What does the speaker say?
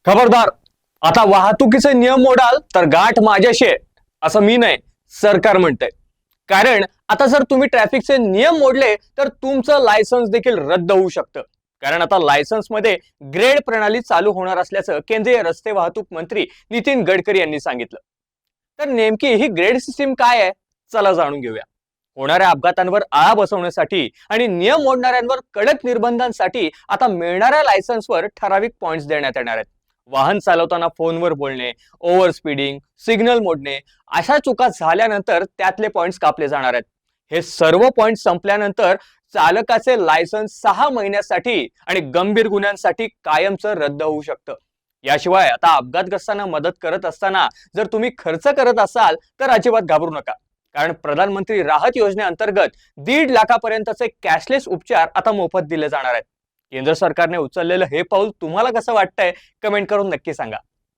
खबरदार, आता वाहतुकीचे नियम मोडाल तर गाठ माझ्याशी आहे असं मी नाही, सरकार म्हणतंय. कारण आता जर तुम्ही ट्रॅफिकचे नियम मोडले तर तुमचं लायसन्स देखील रद्द होऊ शकतं. कारण आता लायसन्स मध्ये ग्रेड प्रणाली चालू होणार असल्याचं केंद्रीय रस्ते वाहतूक मंत्री नितीन गडकरी यांनी सांगितलं. तर नेमकी ही ग्रेड सिस्टीम काय आहे, चला जाणून घेऊया. होणाऱ्या अपघातांवर आळा बसवण्यासाठी आणि नियम मोडणाऱ्यांवर कडक निर्बंधांसाठी आता मिळणाऱ्या लायसन्सवर ठराविक पॉइंट्स देण्यात येणार आहेत. वाहन चालवताना फोनवर बोलणे, ओव्हर स्पीडिंग, सिग्नल मोडणे अशा चुका झाल्यानंतर त्यातले पॉइंट्स कापले जाणार आहेत. हे सर्व पॉइंट संपल्यानंतर चालकाचे लायसन्स 6 महिन्यासाठी आणि गंभीर गुन्ह्यांसाठी कायमचं रद्द होऊ शकतं. याशिवाय आता अपघातग्रस्तांना मदत करत असताना जर तुम्ही खर्च करत असाल तर अजिबात घाबरू नका. कारण प्रधानमंत्री राहत योजनेअंतर्गत 1.5 लाखापर्यंतचे कॅशलेस उपचार आता मोफत दिले जाणार आहेत. केंद्र सरकारने उचललेलं हे पाऊल तुम्हाला कसं वाटतंय, कमेंट करून नक्की सांगा.